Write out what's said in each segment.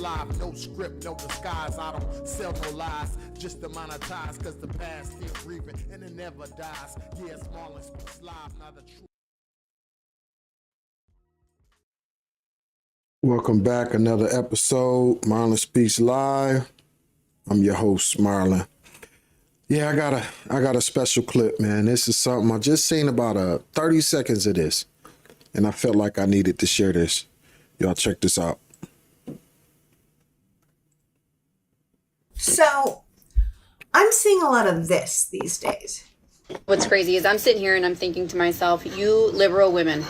live, no script, no disguise. I don't sell no lies, just to monetize, cause the past still breathing and it never dies. Yeah, it's Marlon Speaks Live, now the truth. Welcome back, another episode, Marlon Speaks Live. I'm your host, Marlon. Yeah, I got a special clip, man. This is something I just seen about 30 seconds of this, and I felt like I needed to share this. Y'all check this out. So, I'm seeing a lot of this these days. What's crazy is I'm sitting here and I'm thinking to myself, you liberal women,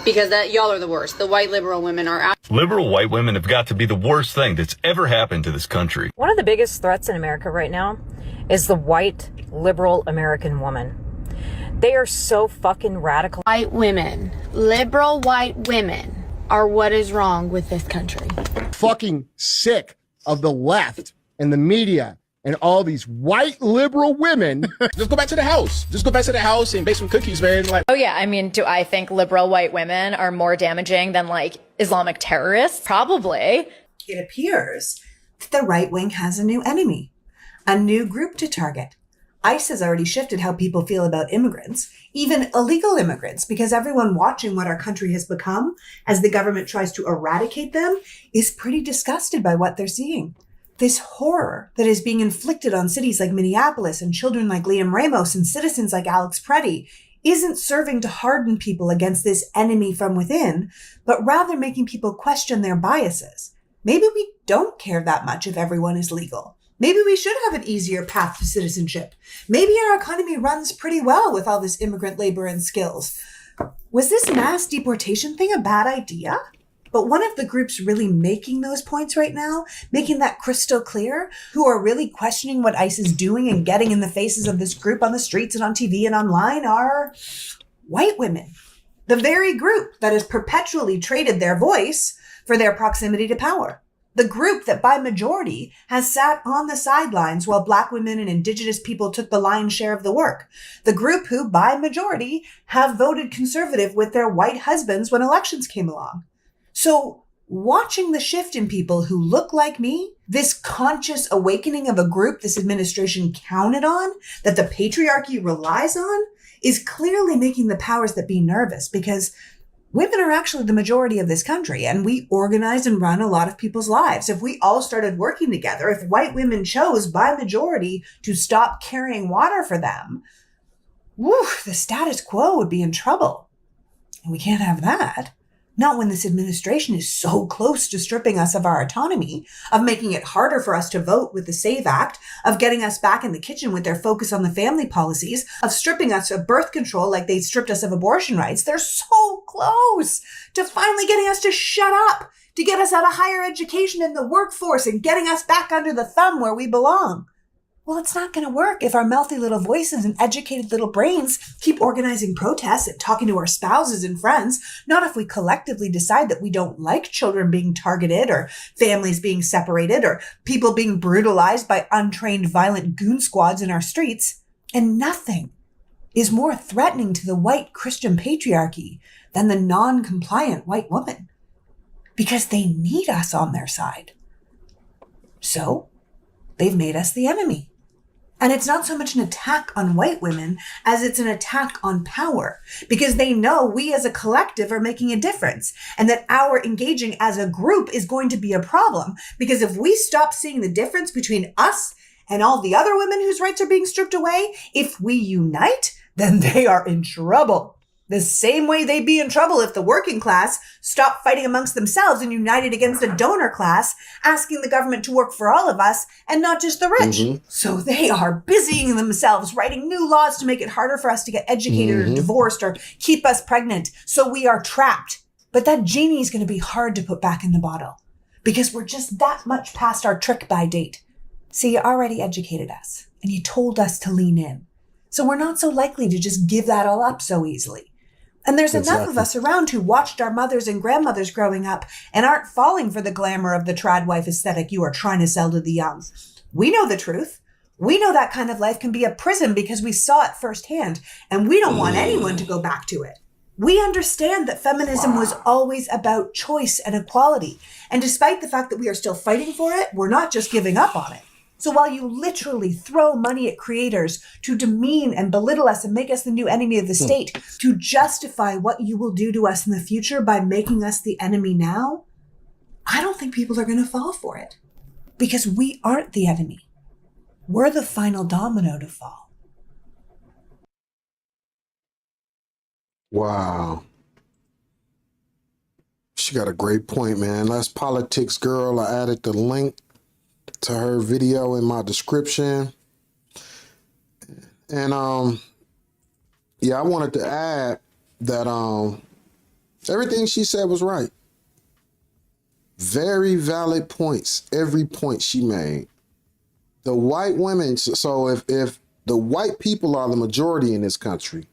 because y'all are the worst. The white liberal women are out. Liberal white women have got to be the worst thing that's ever happened to this country. One of the biggest threats in America right now is the white liberal American woman. They are so fucking radical. White women, liberal white women, are what is wrong with this country. Fucking sick of the left and the media and all these white liberal women. Just go back to the house. Just go back to the house and bake some cookies, man. Like, oh yeah, I mean, do I think liberal white women are more damaging than like Islamic terrorists? Probably. It appears that the right wing has a new enemy, a new group to target. ICE has already shifted how people feel about immigrants, even illegal immigrants, because everyone watching what our country has become as the government tries to eradicate them is pretty disgusted by what they're seeing. This horror that is being inflicted on cities like Minneapolis and children like Liam Ramos and citizens like Alex Preddy isn't serving to harden people against this enemy from within, but rather making people question their biases. Maybe we don't care that much if everyone is legal. Maybe we should have an easier path to citizenship. Maybe our economy runs pretty well with all this immigrant labor and skills. Was this mass deportation thing a bad idea? But one of the groups really making those points right now, making that crystal clear, who are really questioning what ICE is doing and getting in the faces of this group on the streets and on TV and online are white women. The very group that has perpetually traded their voice for their proximity to power. The group that by majority has sat on the sidelines while Black women and Indigenous people took the lion's share of the work. The group who by majority have voted conservative with their white husbands when elections came along. So watching the shift in people who look like me, this conscious awakening of a group this administration counted on, that the patriarchy relies on, is clearly making the powers that be nervous because women are actually the majority of this country and we organize and run a lot of people's lives. If we all started working together, if white women chose by majority to stop carrying water for them, the status quo would be in trouble. And we can't have that. Not when this administration is so close to stripping us of our autonomy, of making it harder for us to vote with the SAVE Act, of getting us back in the kitchen with their focus on the family policies, of stripping us of birth control like they stripped us of abortion rights. They're so close to finally getting us to shut up, to get us out of higher education in the workforce and getting us back under the thumb where we belong. Well, it's not going to work if our mouthy little voices and educated little brains keep organizing protests and talking to our spouses and friends, not if we collectively decide that we don't like children being targeted or families being separated or people being brutalized by untrained violent goon squads in our streets. And nothing is more threatening to the white Christian patriarchy than the non-compliant white woman, because they need us on their side. So they've made us the enemy. And it's not so much an attack on white women as it's an attack on power, because they know we as a collective are making a difference and that our engaging as a group is going to be a problem. Because if we stop seeing the difference between us and all the other women whose rights are being stripped away, if we unite, then they are in trouble. The same way they'd be in trouble if the working class stopped fighting amongst themselves and united against a donor class, asking the government to work for all of us and not just the rich. So they are busying themselves, writing new laws to make it harder for us to get educated or divorced or keep us pregnant. So we are trapped. But that genie is going to be hard to put back in the bottle because we're just that much past our trick by date. See, you already educated us and you told us to lean in. So we're not so likely to just give that all up so easily. And there's enough of us around who watched our mothers and grandmothers growing up and aren't falling for the glamour of the trad wife aesthetic you are trying to sell to the young. We know the truth. We know that kind of life can be a prison because we saw it firsthand, and we don't want anyone to go back to it. We understand that feminism was always about choice and equality. And despite the fact that we are still fighting for it, we're not just giving up on it. So while you literally throw money at creators to demean and belittle us and make us the new enemy of the state, to justify what you will do to us in the future by making us the enemy now, I don't think people are going to fall for it. Because we aren't the enemy. We're the final domino to fall. Wow. She got a great point, man. Let's Politics Girl. I added the link to her video in my description. And yeah, I wanted to add that everything she said was right. Very valid points. Every point she made. The white women, so if the white people are the majority in this country,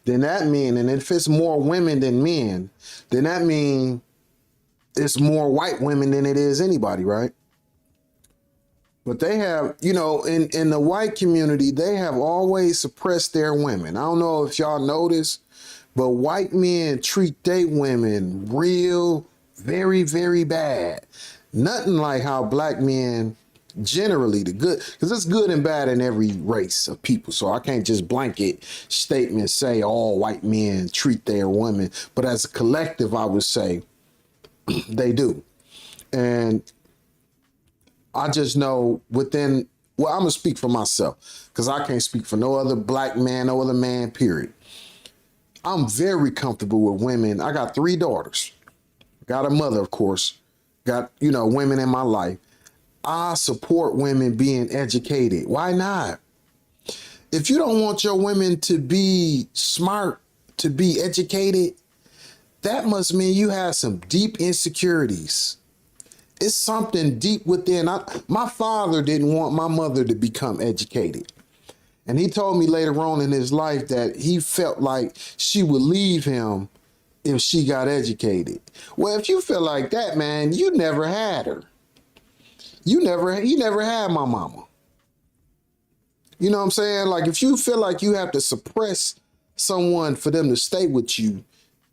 then that means, and if it's more women than men, then that means it's more white women than it is anybody, right? But they have, you know, in the white community, they have always suppressed their women. I don't know if y'all notice, but white men treat their women real, very, very bad. Nothing like how black men generally, the good, because it's good and bad in every race of people. So I can't just blanket statement say all white men treat their women. But as a collective, I would say they do. And I just know within, well, I'm going to speak for myself because I can't speak for no other black man, no other man, period. I'm very comfortable with women. I got 3 daughters. Got a mother, of course. Got, you know, women in my life. I support women being educated. Why not? If you don't want your women to be smart, to be educated, that must mean you have some deep insecurities. It's something deep within. My father didn't want my mother to become educated. And he told me later on in his life that he felt like she would leave him if she got educated. Well, if you feel like that, man, you never had her. He never had my mama. You know what I'm saying? Like, if you feel like you have to suppress someone for them to stay with you,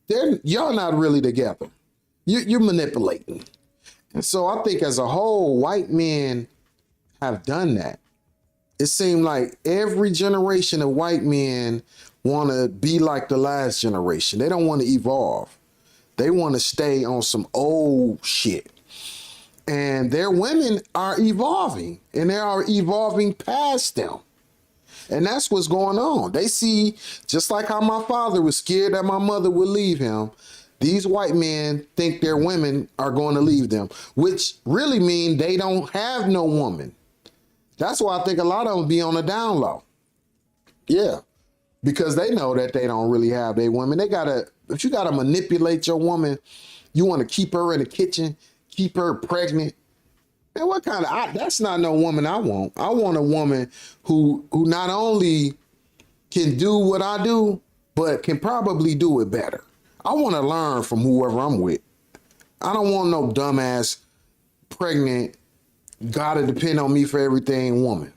y'all not really together. You're manipulating. And so I think as a whole, white men have done that. It seemed like every generation of white men want to be like the last generation. They don't want to evolve. They want to stay on some old shit. And their women are evolving, and they are evolving past them. And that's what's going on. They see, just like how my father was scared that my mother would leave him, these white men think their women are going to leave them, which really mean they don't have no woman. That's why I think a lot of them be on the down low. Yeah, because they know that they don't really have their women. If you gotta manipulate your woman, you want to keep her in the kitchen, keep her pregnant. Man, what kind of, that's not no woman I want. I want a woman who not only can do what I do, but can probably do it better. I want to learn from whoever I'm with. I don't want no dumbass, pregnant, gotta depend on me for everything woman.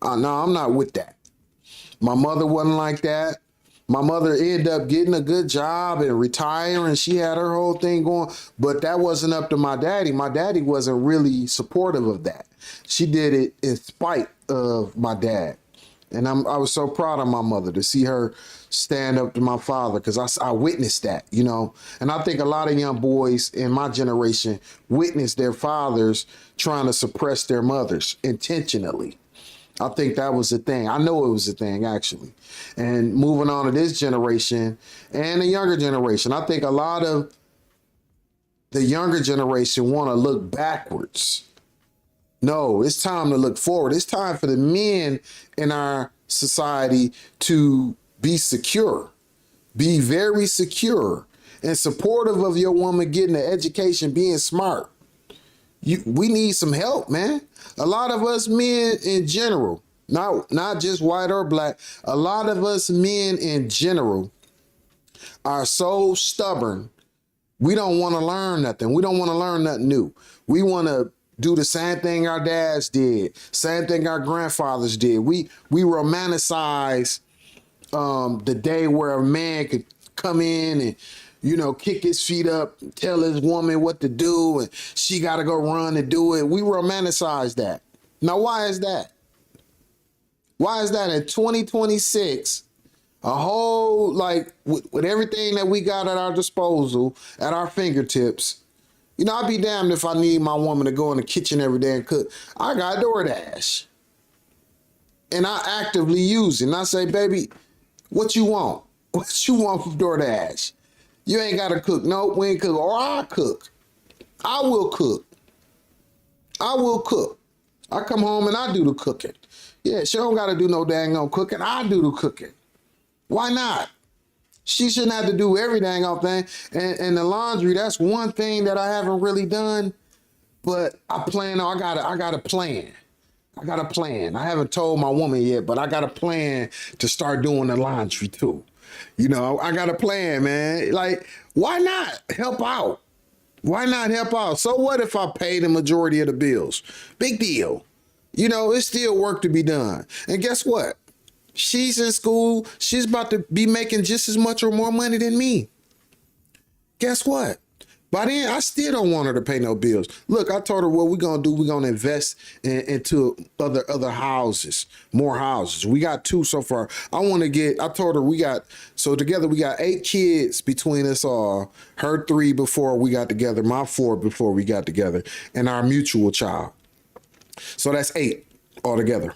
No, I'm not with that. My mother wasn't like that. My mother ended up getting a good job and retiring. She had her whole thing going, but that wasn't up to my daddy. My daddy wasn't really supportive of that. She did it in spite of my dad. And I was so proud of my mother to see her stand up to my father, because I witnessed that, you know. And I think a lot of young boys in my generation witnessed their fathers trying to suppress their mothers intentionally. I think that was the thing. I know it was a thing, actually. And moving on to this generation and the younger generation, I think a lot of the younger generation want to look backwards. No, it's time to look forward. It's time for the men in our society to be secure, be very secure and supportive of your woman getting an education, being smart. We need some help, man. A lot of us men in general, not just white or black, a lot of us men in general are so stubborn. We don't want to learn nothing. We don't want to learn nothing new. We want to do the same thing our dads did, same thing our grandfathers did. We romanticize the day where a man could come in and, kick his feet up, tell his woman what to do, and she got to go run and do it. We romanticize that. Now, why is that? Why is that in 2026, a whole, with everything that we got at our disposal, at our fingertips, I'd be damned if I need my woman to go in the kitchen every day and cook. I got DoorDash. And I actively use it. And I say, baby, what you want? What you want from DoorDash? You ain't got to cook. No, we ain't cook. Or I'll cook. I will cook. I will cook. I come home and I do the cooking. Yeah, she don't got to do no dang on cooking. I do the cooking. Why not? She shouldn't have to do every dang on thing. And the laundry, that's one thing that I haven't really done. But I plan on, I got a plan. I got a plan. I haven't told my woman yet, but I got a plan to start doing the laundry too. I got a plan, man. Why not help out? Why not help out? So what if I pay the majority of the bills? Big deal. It's still work to be done. And guess what? She's in school. She's about to be making just as much or more money than me. Guess what? By then, I still don't want her to pay no bills. Look, I told her what we're going to do. We're going to invest into other houses, more houses. We got 2 so far. I told her together we got 8 kids between us all. Her 3 before we got together, my 4 before we got together, and our mutual child. So that's 8 altogether.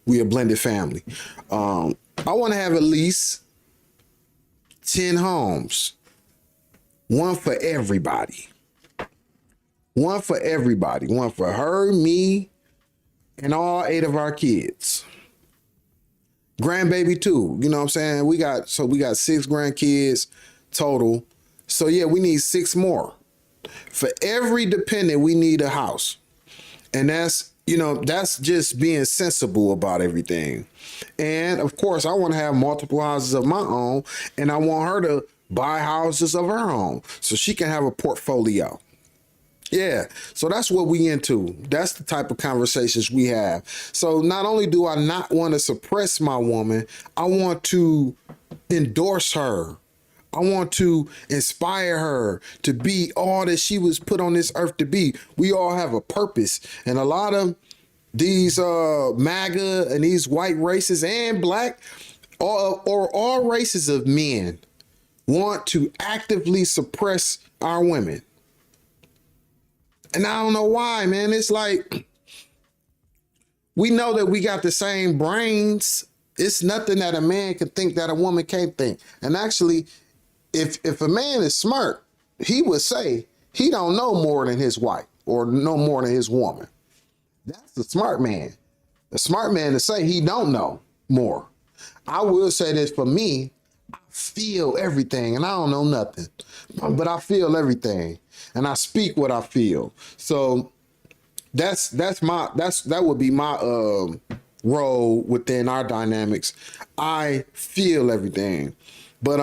We a blended family. I want to have at least 10 homes. One for everybody. One for everybody. One for her, me, and all 8 of our kids. Grandbaby too. You know what I'm saying? We got 6 grandkids total. So yeah, we need 6 more. For every dependent, we need a house. And that's just being sensible about everything. And of course, I want to have multiple houses of my own, and I want her to buy houses of her own so she can have a portfolio. Yeah, so that's what we into. That's the type of conversations we have. So not only do I not want to suppress my woman, I want to endorse her. I want to inspire her to be all that she was put on this earth to be. We all have a purpose. And a lot of these MAGA and these white races and black or all races of men want to actively suppress our women. And I don't know why, man. It's like, we know that we got the same brains. It's nothing that a man can think that a woman can't think. And actually, if a man is smart, he would say he don't know more than his wife or no more than his woman. That's the smart man. The smart man to say he don't know more. I will say this for me, I feel everything and I don't know nothing, but I feel everything and I speak what I feel. So that would be my role within our dynamics. I feel everything, but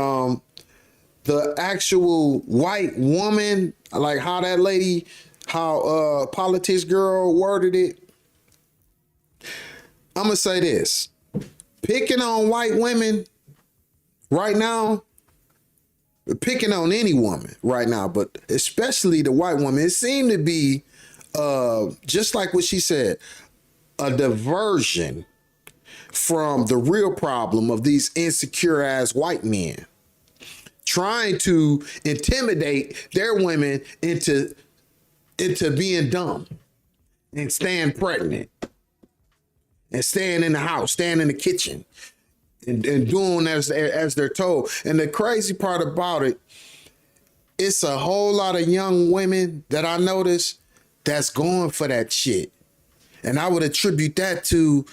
the actual white woman, like how that lady, how politics girl worded it, I'm gonna say this: picking on white women right now, picking on any woman right now, but especially the white woman, it seemed to be just like what she said, a diversion from the real problem of these insecure ass white men trying to intimidate their women into being dumb and staying pregnant and staying in the house, staying in the kitchen and doing as they're told. And the crazy part about it, it's a whole lot of young women that I notice that's going for that shit. And I would attribute that to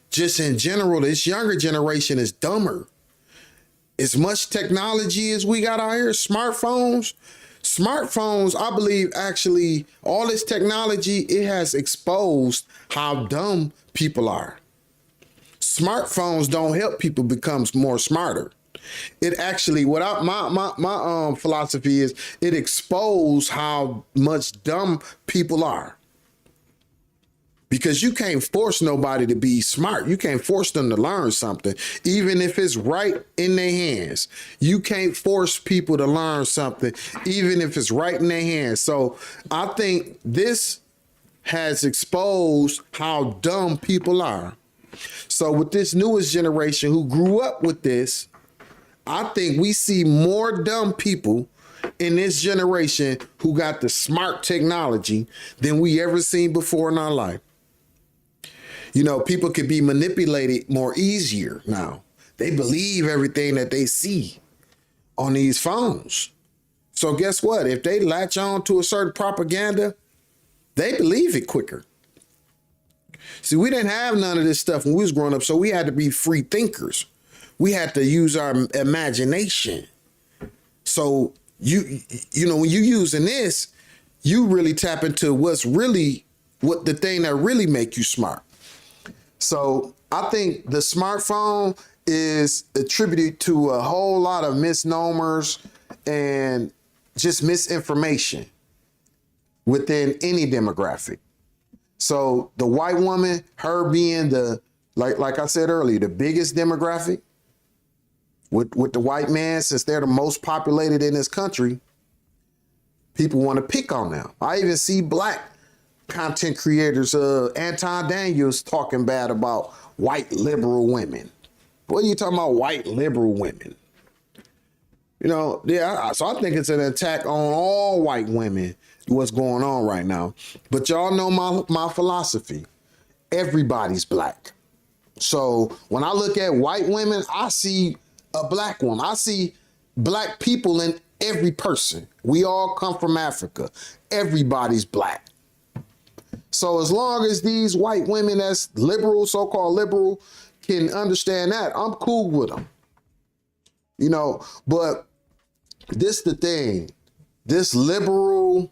just in general, this younger generation is dumber. As much technology as we got out here, smartphones, I believe actually all this technology, it has exposed how dumb people are. Smartphones don't help people become more smarter. It actually, my philosophy is, it exposed how much dumb people are. because you can't force nobody to be smart. You can't force them to learn something, even if it's right in their hands. You can't force people to learn something, even if it's right in their hands. So I think this has exposed how dumb people are. So with this newest generation who grew up with this, I think we see more dumb people in this generation who got the smart technology than we ever seen before in our life. You know, people can be manipulated more easier now. They believe everything that they see on these phones. So guess what? If they latch on to a certain propaganda, they believe it quicker. See, we didn't have none of this stuff when we was growing up, so we had to be free thinkers. We had to use our imagination. So you know, when you're using this, you really tap into what the thing that really make you smart. So I think the smartphone is attributed to a whole lot of misnomers and just misinformation within any demographic. So the white woman, her being the, like I said earlier, the biggest demographic with the white man, since they're the most populated in this country, people want to pick on them. I even see black content creators, Anton Daniels, talking bad about white liberal women. What are you talking about, white liberal women? You know, yeah, so I think it's an attack on all white women, what's going on right now. But y'all know my philosophy. Everybody's black. So when I look at white women, I see a black woman. I see black people in every person. We all come from Africa. Everybody's black. So as long as these white women that's liberal, so-called liberal, can understand that, I'm cool with them. You know, but this the thing. This liberal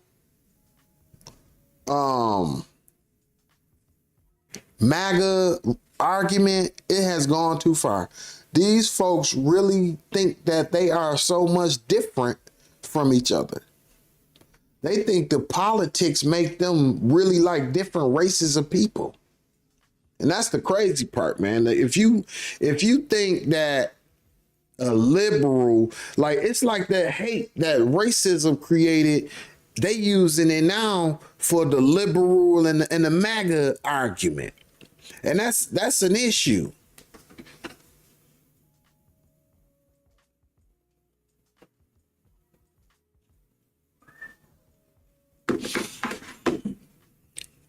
MAGA argument, it has gone too far. These folks really think that they are so much different from each other. They think the politics make them really like different races of people. And that's the crazy part, man. If you think that a liberal, like, it's like that hate that racism created, they using it now for the liberal and the MAGA argument. And that's an issue.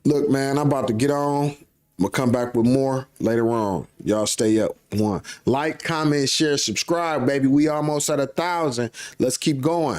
Look, man, I'm about to get on. I'm gonna come back with more later on. Y'all stay up. One, like, comment, share, subscribe, baby. We almost at 1,000. Let's keep going.